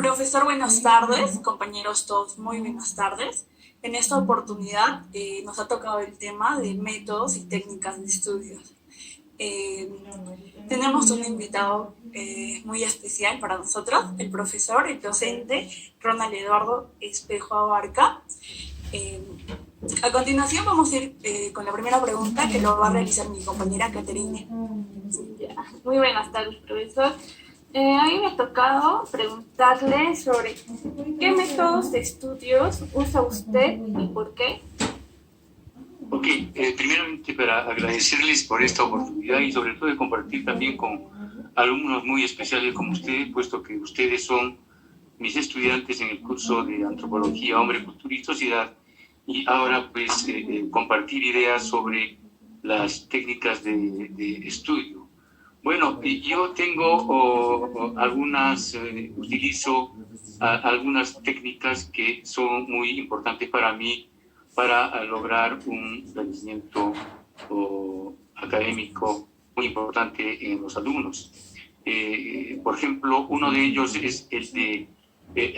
Profesor, buenas tardes. Compañeros todos, muy buenas tardes. En esta oportunidad nos ha tocado el tema de métodos y técnicas de estudios. Eh, Tenemos un invitado muy especial para nosotros, el profesor, el docente Ronald Eduardo Espejo Abarca. Eh, a continuación vamos a ir con la primera pregunta que lo va a realizar mi compañera Caterine. Ya. Muy buenas tardes, profesor. A mí me ha tocado preguntarle sobre qué métodos de estudios usa usted y por qué. Ok, primeramente para agradecerles por esta oportunidad y sobre todo de compartir también con alumnos muy especiales como ustedes, puesto que ustedes son mis estudiantes en el curso de Antropología, Hombre, Cultura y Sociedad, y ahora pues compartir ideas sobre las técnicas de estudio. Bueno, yo tengo utilizo algunas técnicas que son muy importantes para mí para lograr un rendimiento académico muy importante en los alumnos. Por ejemplo, uno de ellos es el de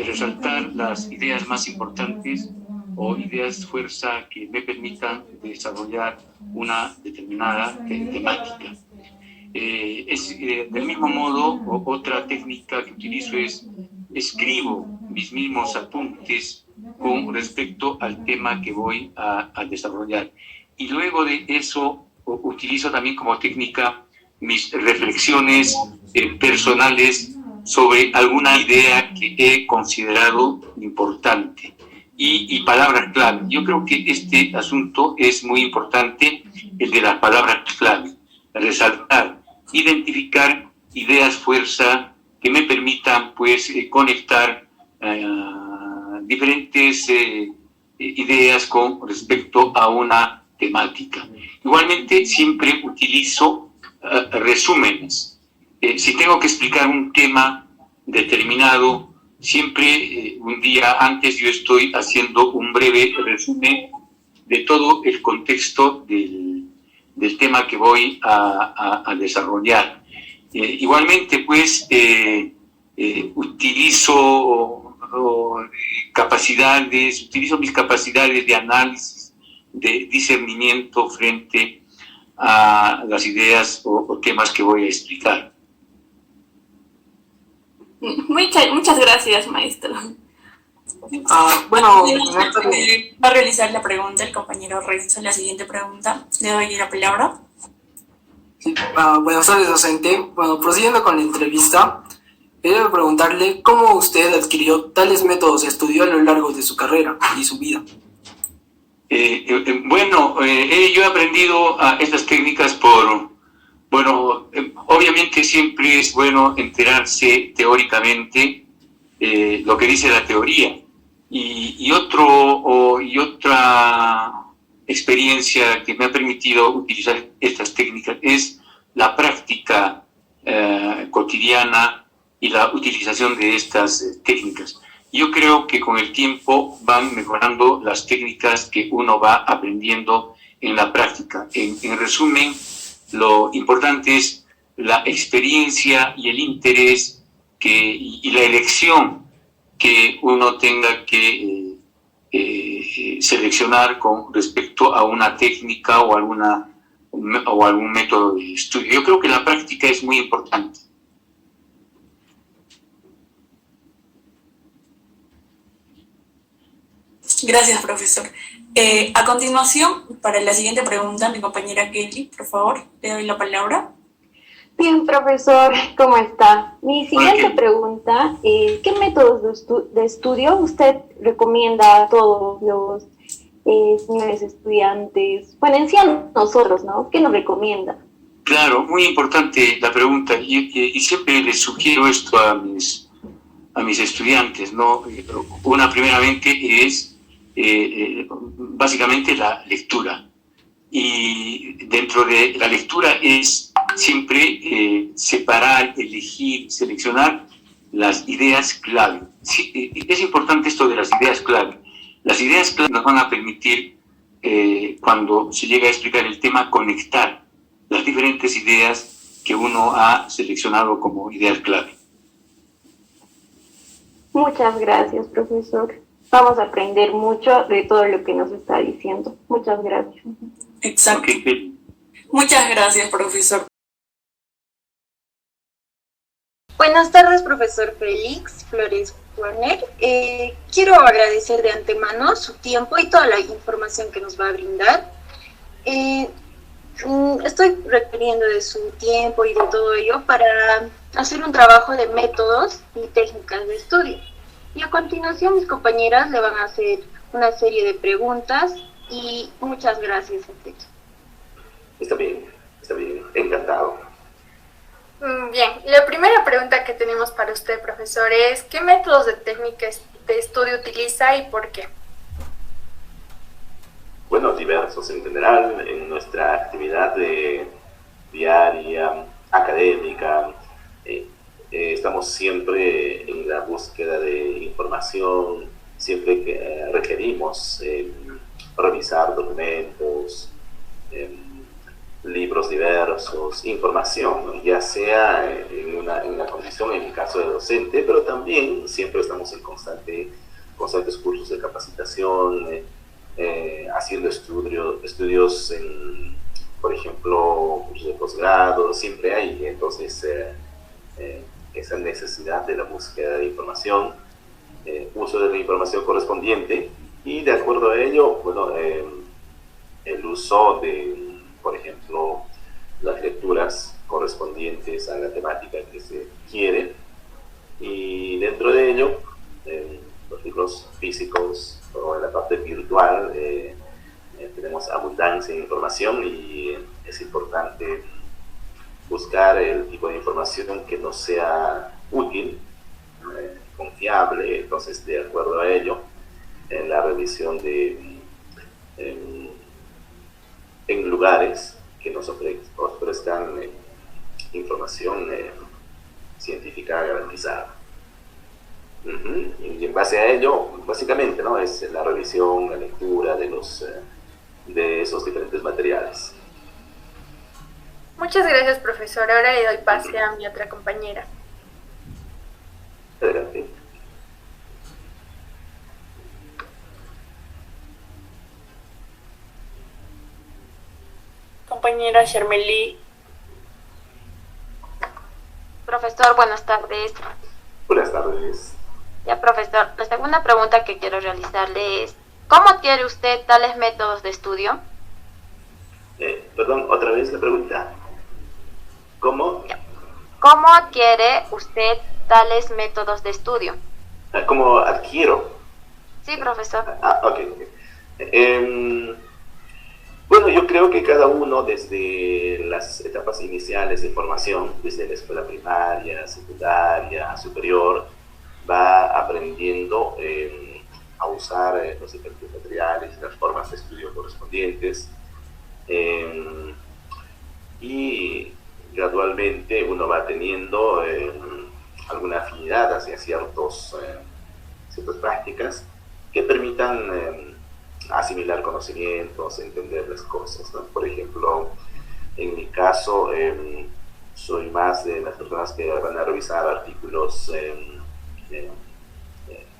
resaltar las ideas más importantes o ideas fuerza que me permitan desarrollar una determinada temática. Del mismo modo, otra técnica que utilizo es escribo mis mismos apuntes con respecto al tema que voy a desarrollar. Y luego de eso utilizo también como técnica mis reflexiones personales sobre alguna idea que he considerado importante y palabras clave. Yo creo que este asunto es muy importante, el de las palabras clave, resaltar, identificar ideas fuerza que me permitan pues conectar diferentes ideas con respecto a una temática. Igualmente siempre utilizo resúmenes. Si tengo que explicar un tema determinado, siempre un día antes yo estoy haciendo un breve resumen de todo el contexto del tema que voy a desarrollar. Igualmente, pues, utilizo mis capacidades de análisis, de discernimiento frente a las ideas o temas que voy a explicar. Muchas gracias, maestro. Bueno, va a realizar la pregunta el compañero realiza la siguiente pregunta. Le doy la palabra. Sí, buenas tardes, docente. Bueno, prosiguiendo con la entrevista, quería preguntarle cómo usted adquirió tales métodos de estudio a lo largo de su carrera y su vida. Yo he aprendido estas técnicas obviamente siempre es bueno enterarse teóricamente lo que dice la teoría. Y otra experiencia que me ha permitido utilizar estas técnicas es la práctica cotidiana y la utilización de estas técnicas. Yo creo que con el tiempo van mejorando las técnicas que uno va aprendiendo en la práctica. En resumen, lo importante es la experiencia y el interés y la elección que uno tenga que seleccionar con respecto a una técnica o algún método de estudio. Yo creo que la práctica es muy importante. Gracias, profesor. A continuación, para la siguiente pregunta, mi compañera Kelly, por favor, le doy la palabra. Bien, profesor, ¿cómo está? Mi siguiente pregunta, ¿qué métodos de estudio usted recomienda a todos los señores estudiantes? Bueno, en sí a nosotros, ¿no? ¿Qué nos recomienda? Claro, muy importante la pregunta y siempre les sugiero esto a mis estudiantes, ¿no? Una primeramente es básicamente la lectura. Y dentro de la lectura es siempre separar, elegir, seleccionar las ideas clave. Sí, es importante esto de las ideas clave. Las ideas clave nos van a permitir, cuando se llega a explicar el tema, conectar las diferentes ideas que uno ha seleccionado como ideas clave. Muchas gracias, profesor. Vamos a aprender mucho de todo lo que nos está diciendo. Muchas gracias. Exacto. Ok. Muchas gracias, profesor. Buenas tardes, profesor Félix Flores Warner. Quiero agradecer de antemano su tiempo y toda la información que nos va a brindar. Estoy requiriendo de su tiempo y de todo ello para hacer un trabajo de métodos y técnicas de estudio. Y a continuación mis compañeras le van a hacer una serie de preguntas y muchas gracias a todos. Está bien, encantado. Bien, la primera pregunta que tenemos para usted, profesor, es ¿qué métodos de técnicas de estudio utiliza y por qué? Bueno, diversos en general, en nuestra actividad diaria, académica, estamos siempre en la búsqueda de información, siempre que requerimos revisar documentos, libros diversos, información, ¿no? Ya sea en la condición, en el caso de docente, pero también siempre estamos en constantes cursos de capacitación, haciendo estudios por ejemplo, cursos de posgrado, siempre hay entonces esa necesidad de la búsqueda de información, uso de la información correspondiente y de acuerdo a ello, bueno, el uso de, por ejemplo, las lecturas correspondientes a la temática que se quiere y dentro de ello los libros físicos o en la parte virtual tenemos abundancia de información y es importante buscar el tipo de información que nos sea útil, confiable, entonces de acuerdo a ello en la revisión en lugares que nos ofrezcan información científica garantizada. Y en base a ello, básicamente, ¿no? Es la revisión, la lectura de esos diferentes materiales. Muchas gracias, profesor. Ahora le doy pase a mi otra compañera. Adelante. Compañera Shermely. Profesor, buenas tardes. Buenas tardes. Ya, profesor, la segunda pregunta que quiero realizarle es, ¿cómo adquiere usted tales métodos de estudio? Perdón, otra vez la pregunta. ¿Cómo? ¿Cómo adquiere usted tales métodos de estudio? ¿Cómo adquiero? Sí, profesor. Ok. Bueno, yo creo que cada uno desde las etapas iniciales de formación, desde la escuela primaria, secundaria, superior, va aprendiendo a usar los diferentes materiales, las formas de estudio correspondientes y gradualmente uno va teniendo alguna afinidad hacia ciertas prácticas que permitan asimilar conocimientos, entender las cosas, ¿no? Por ejemplo, en mi caso, soy más de las personas que van a revisar artículos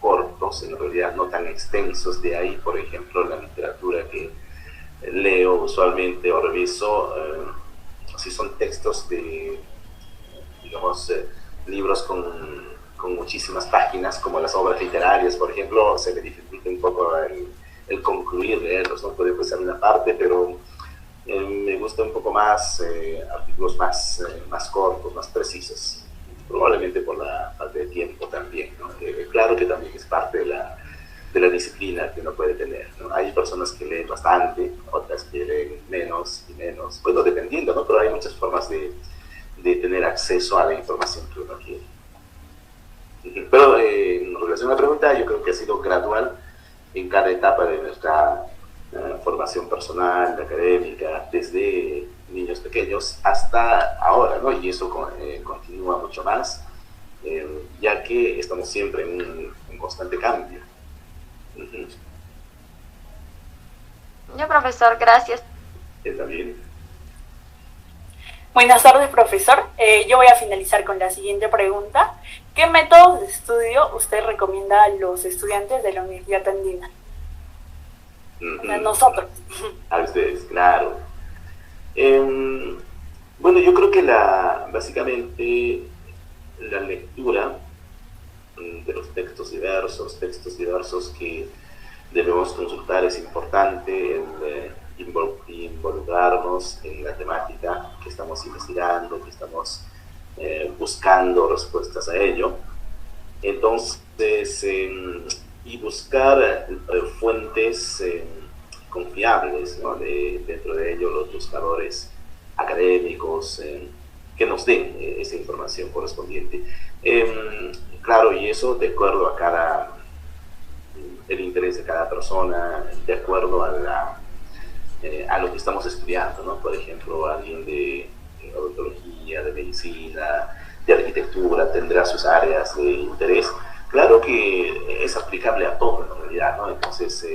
cortos, en realidad no tan extensos. De ahí, por ejemplo, la literatura que leo usualmente o reviso, si son textos de, digamos, libros con muchísimas páginas, como las obras literarias, por ejemplo, se me dificulta un poco el concluir leerlos, ¿no? Puede ser una parte, pero me gusta un poco más artículos más cortos, más precisos, probablemente por la falta de tiempo también, ¿no? Claro que también es parte de la disciplina que uno puede tener, ¿no? Hay personas que leen bastante, otras que leen menos y menos, bueno, dependiendo, ¿no? Pero hay muchas formas de tener acceso a la información que uno quiere. Pero en relación a la pregunta, yo creo que ha sido gradual en cada etapa de nuestra formación personal, académica, desde niños pequeños hasta ahora, ¿no? Y eso continúa mucho más, ya que estamos siempre en un constante cambio. Ya, profesor, gracias. Está bien. Buenas tardes, profesor. Yo voy a finalizar con la siguiente pregunta. ¿Qué métodos de estudio usted recomienda a los estudiantes de la Universidad Andina? A nosotros. A ustedes, claro. Bueno, yo creo que básicamente la lectura de los textos diversos que debemos consultar es importante, involucrarnos en la temática que estamos investigando, que estamos buscando respuestas a ello. Entonces, y buscar fuentes confiables, ¿no? Dentro de ello los buscadores académicos que nos den esa información correspondiente. Claro, y eso de acuerdo a el interés de cada persona, de acuerdo a lo que estamos estudiando, ¿no? Por ejemplo, alguien de odontología, de medicina, de arquitectura, tendrá sus áreas de interés. Claro que es aplicable a todo en realidad, ¿no? Entonces,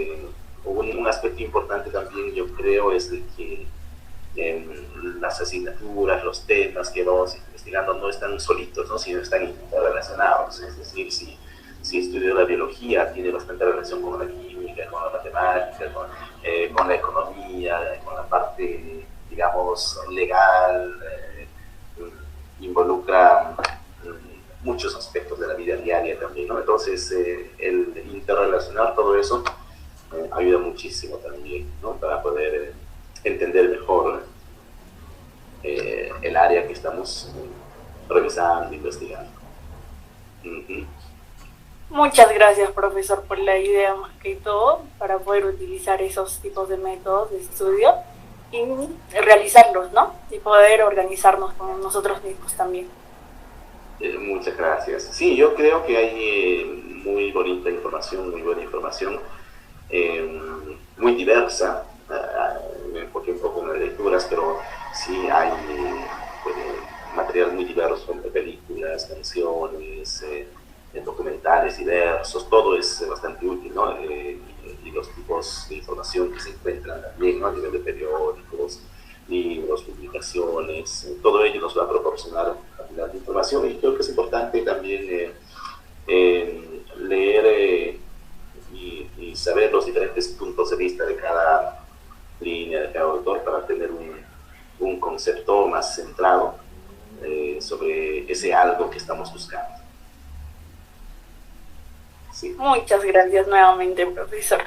un aspecto importante también, yo creo, es de que las asignaturas, los temas que vamos investigando no están solitos, ¿no? Sino están interrelacionados. Es decir, si estudio la biología, tiene bastante relación con la química, con la matemática, con la economía, con la parte, digamos, legal, involucra muchos aspectos de la vida diaria también, ¿no? Entonces, el interrelacionar todo eso ayuda muchísimo también, ¿no? Para poder entender mejor el área que estamos revisando, investigando. Muchas gracias, profesor, por la idea más que todo, para poder utilizar esos tipos de métodos de estudio y realizarlos, ¿no? Y poder organizarnos con nosotros mismos también. Muchas gracias. Sí, yo creo que hay muy bonita información, muy buena información, muy diversa, me enfoqué un poco en las lecturas, pero sí hay material muy diverso, entre películas, canciones, documentales diversos, todo es bastante útil, ¿no? Y los tipos de información que se encuentran también, ¿no? A nivel de periódicos, libros, publicaciones, todo ello nos va a proporcionar la información, y creo que es importante también leer y saber los diferentes puntos de vista de cada línea, de cada autor, para tener un concepto más centrado sobre ese algo que estamos buscando. Sí. Muchas gracias nuevamente, profesor.